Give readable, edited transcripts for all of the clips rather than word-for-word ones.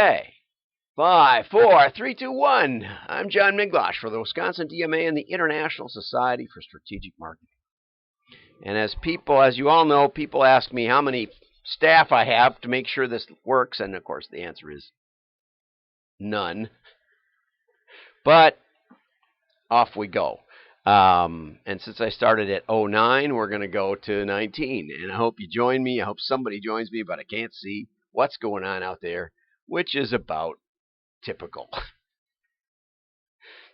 Okay. 5, 4, 3, 2, 1. I'm John Miglosh for the Wisconsin DMA and the International Society for Strategic Marketing. And as you all know, people ask me how many staff I have to make sure this works, and of course the answer is none. But off we go. And since I started at 09, we're going to go to 19. And I hope you join me. I hope somebody joins me, but I can't see what's going on out there, which is about typical.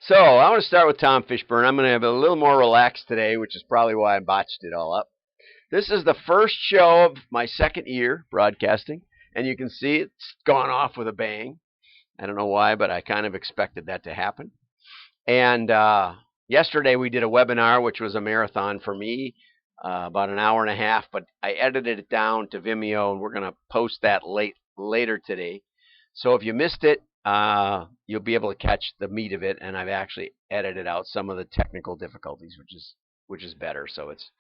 So I want to start with Tom Fishburne. I'm going to have a little more relaxed today, which is probably why I botched it all up. This is the first show of my second year broadcasting, and you can see it's gone off with a bang. I don't know why, but I kind of expected that to happen. And yesterday we did a webinar, which was a marathon for me, about an hour and a half, but I edited it down to Vimeo, and we're going to post that later today. So if you missed it, you'll be able to catch the meat of it, and I've actually edited out some of the technical difficulties, which is better. So it's,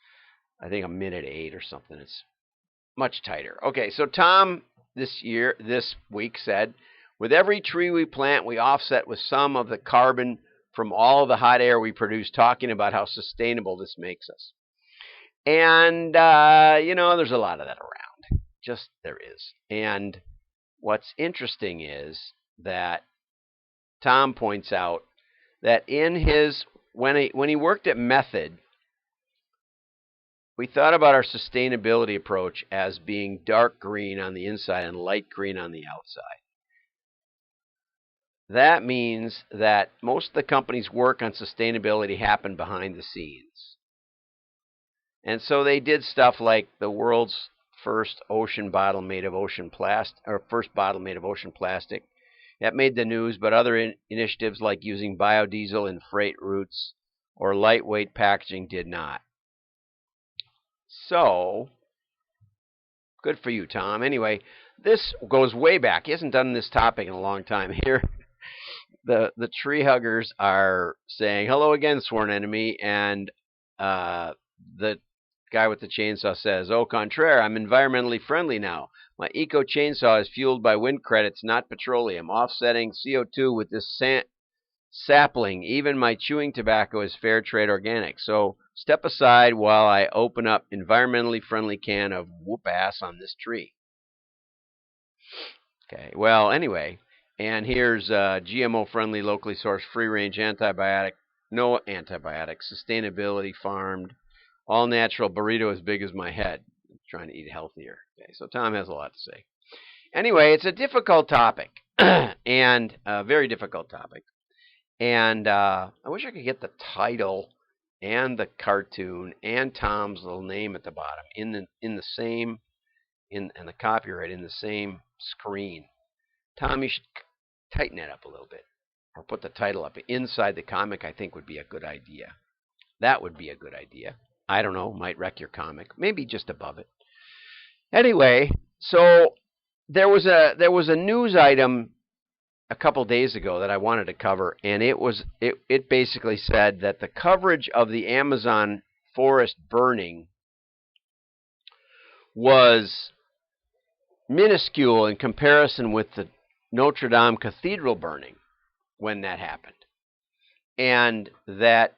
I think, a minute 8 or something. It's much tighter. Okay, so Tom this week said, with every tree we plant, we offset with some of the carbon from all of the hot air we produce, talking about how sustainable this makes us. And, there's a lot of that around. Just there is. And what's interesting is that Tom points out that when he worked at Method, we thought about our sustainability approach as being dark green on the inside and light green on the outside. That means that most of the company's work on sustainability happened behind the scenes. And so they did stuff like the world's first bottle made of ocean plastic. That made the news, but other initiatives like using biodiesel in freight routes or lightweight packaging did not. So, good for you, Tom. Anyway, this goes way back. He hasn't done this topic in a long time. Here, the tree huggers are saying, hello again, sworn enemy, and the guy with the chainsaw says, au contraire, I'm environmentally friendly now. My eco chainsaw is fueled by wind credits, not petroleum, offsetting CO2 with this sapling. Even my chewing tobacco is fair trade organic. So step aside while I open up environmentally friendly can of whoop ass on this tree. Okay, well, anyway, and here's GMO friendly, locally sourced, free range, no antibiotics, sustainability farmed, all natural burrito as big as my head. I'm trying to eat healthier. Okay, so Tom has a lot to say. Anyway, it's a difficult topic, and a very difficult topic. And I wish I could get the title and the cartoon and Tom's little name at the bottom in the copyright in the same screen. Tom, you should tighten that up a little bit, or put the title up inside the comic. I think would be a good idea. That would be a good idea. I don't know, might wreck your comic. Maybe just above it. Anyway, so there was a news item a couple days ago that I wanted to cover, and it basically said that the coverage of the Amazon forest burning was minuscule in comparison with the Notre Dame Cathedral burning when that happened, and that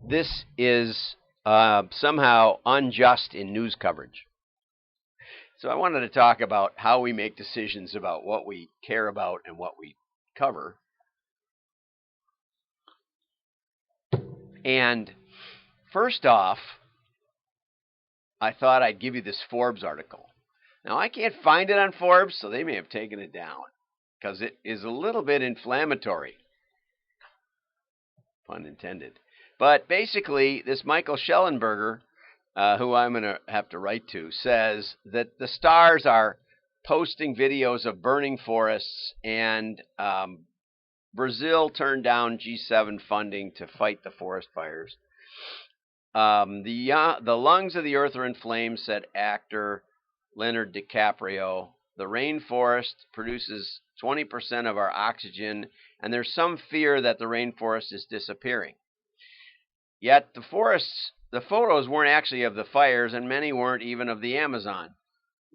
this is somehow unjust in news coverage. So I wanted to talk about how we make decisions about what we care about and what we cover. And first off, I thought I'd give you this Forbes article. Now, I can't find it on Forbes, so they may have taken it down, because it is a little bit inflammatory. Pun intended. But basically, this Michael Schellenberger, who I'm going to have to write to, says that the stars are posting videos of burning forests, and Brazil turned down G7 funding to fight the forest fires. The lungs of the earth are in flames, said actor Leonardo DiCaprio. The rainforest produces 20% of our oxygen, and there's some fear that the rainforest is disappearing. Yet the photos weren't actually of the fires, and many weren't even of the Amazon.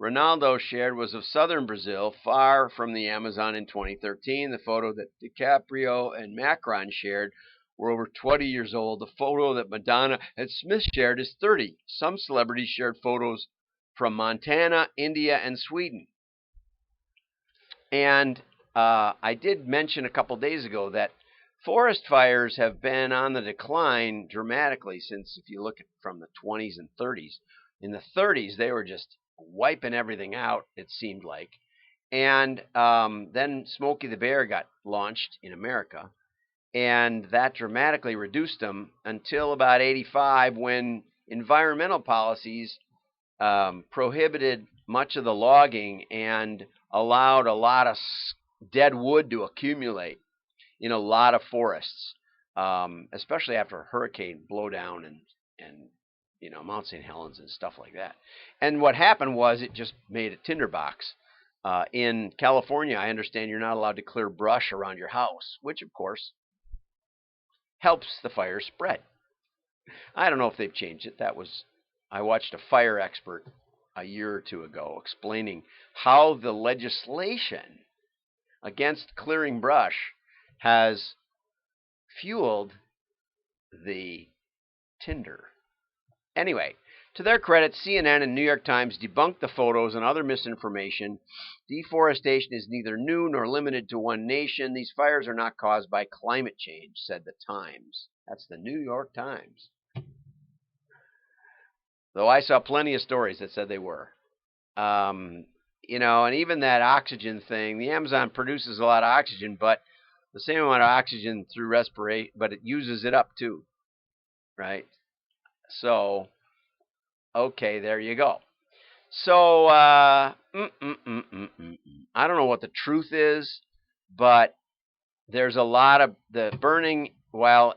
Ronaldo shared was of southern Brazil, far from the Amazon in 2013. The photo that DiCaprio and Macron shared were over 20 years old. The photo that Madonna and Smith shared is 30. Some celebrities shared photos from Montana, India, and Sweden. And I did mention a couple days ago that forest fires have been on the decline dramatically since, if you look at from the 20s and 30s. In the 30s, they were just wiping everything out, it seemed like. And then Smokey the Bear got launched in America, and that dramatically reduced them until about 85 when environmental policies prohibited much of the logging and allowed a lot of dead wood to accumulate in a lot of forests, especially after a hurricane blowdown and Mount St. Helens and stuff like that. And what happened was it just made a tinderbox. In California, I understand you're not allowed to clear brush around your house, which of course helps the fire spread. I don't know if they've changed it. I watched a fire expert a year or two ago explaining how the legislation against clearing brush has fueled the tinder. Anyway, to their credit, CNN and New York Times debunked the photos and other misinformation. Deforestation is neither new nor limited to one nation. These fires are not caused by climate change, said the Times. That's the New York Times. Though I saw plenty of stories that said they were. And even that oxygen thing, the Amazon produces a lot of oxygen, but the same amount of oxygen through respiration, but it uses it up too, right? So, okay, there you go. So, I don't know what the truth is, but there's a lot of the burning, while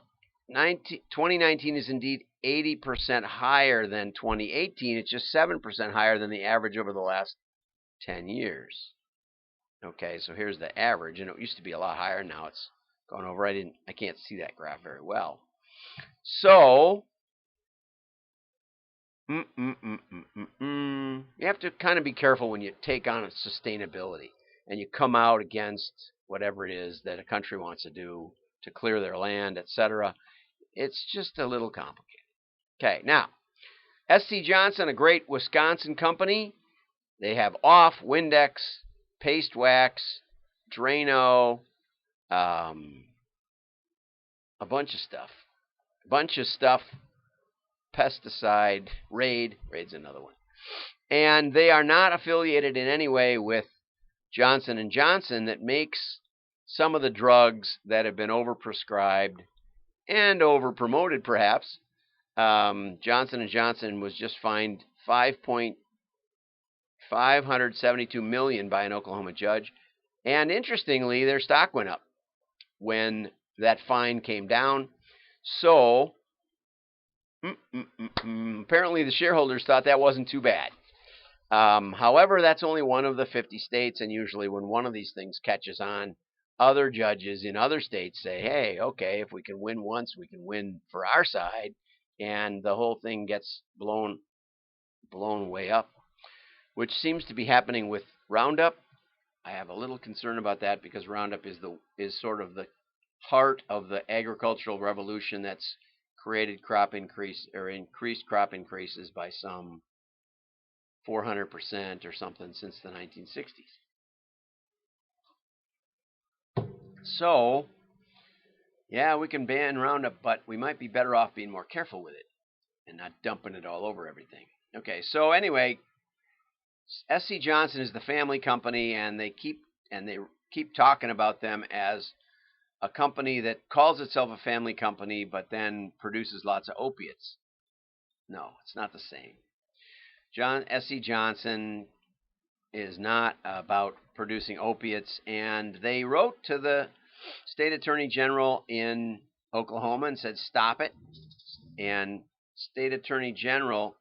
2019 is indeed 80% higher than 2018, it's just 7% higher than the average over the last 10 years. Okay, so here's the average, and it used to be a lot higher. Now it's gone over. I can't see that graph very well. So, you have to kind of be careful when you take on sustainability and you come out against whatever it is that a country wants to do to clear their land, etc. It's just a little complicated. Okay, now, SC Johnson, a great Wisconsin company, they have Off, Windex, Paste Wax, Drano, a bunch of stuff. Pesticide, Raid's another one. And they are not affiliated in any way with Johnson & Johnson that makes some of the drugs that have been overprescribed and overpromoted perhaps. Johnson & Johnson was just fined $572 million by an Oklahoma judge. And interestingly, their stock went up when that fine came down. So, apparently the shareholders thought that wasn't too bad. However, that's only one of the 50 states, and usually when one of these things catches on, other judges in other states say, hey, okay, if we can win once, we can win for our side, and the whole thing gets blown way up, which seems to be happening with Roundup. I have a little concern about that because Roundup is sort of the heart of the agricultural revolution that's created increased crop increases by some 400% or something since the 1960s. So, yeah, we can ban Roundup, but we might be better off being more careful with it and not dumping it all over everything. Okay, so anyway, SC Johnson is the family company, and they keep talking about them as a company that calls itself a family company, but then produces lots of opiates. No, it's not the same. SC Johnson is not about producing opiates, and they wrote to the state attorney general in Oklahoma and said, stop it. And state attorney general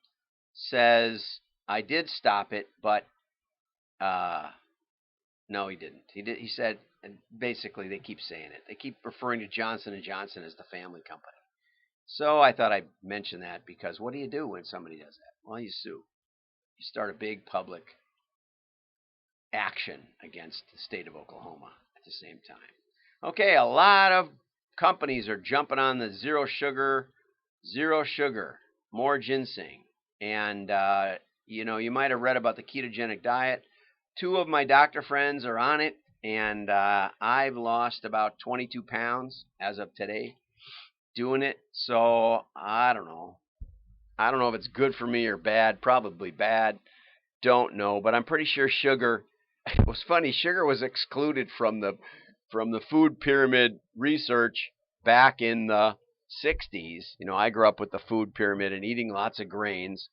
says, I did stop it, but no, he didn't. He said, and basically they keep saying it. They keep referring to Johnson & Johnson as the family company. So I thought I'd mention that because what do you do when somebody does that? Well, you sue. You start a big public action against the state of Oklahoma at the same time. Okay, a lot of companies are jumping on the zero sugar, more ginseng. And, you might have read about the ketogenic diet. 2 of my doctor friends are on it, and I've lost about 22 pounds as of today doing it. So I don't know. I don't know if it's good for me or bad. Probably bad. Don't know, but I'm pretty sure sugar. It was funny. Sugar was excluded from the food pyramid research back in the 60s. I grew up with the food pyramid and eating lots of grains.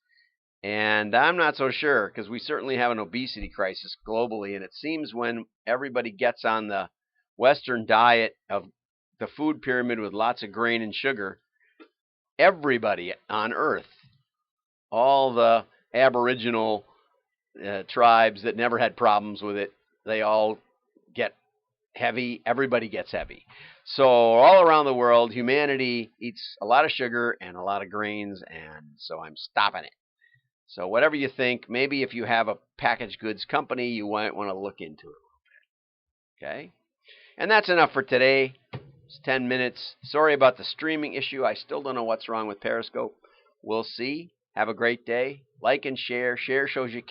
And I'm not so sure because we certainly have an obesity crisis globally. And it seems when everybody gets on the Western diet of the food pyramid with lots of grain and sugar, everybody on Earth, all the Aboriginal tribes that never had problems with it, they all get heavy. Everybody gets heavy. So all around the world, humanity eats a lot of sugar and a lot of grains, and so I'm stopping it. So whatever you think, maybe if you have a packaged goods company, you might want to look into it. Okay? And that's enough for today. It's 10 minutes. Sorry about the streaming issue. I still don't know what's wrong with Periscope. We'll see. Have a great day. Like and share. Share shows you care.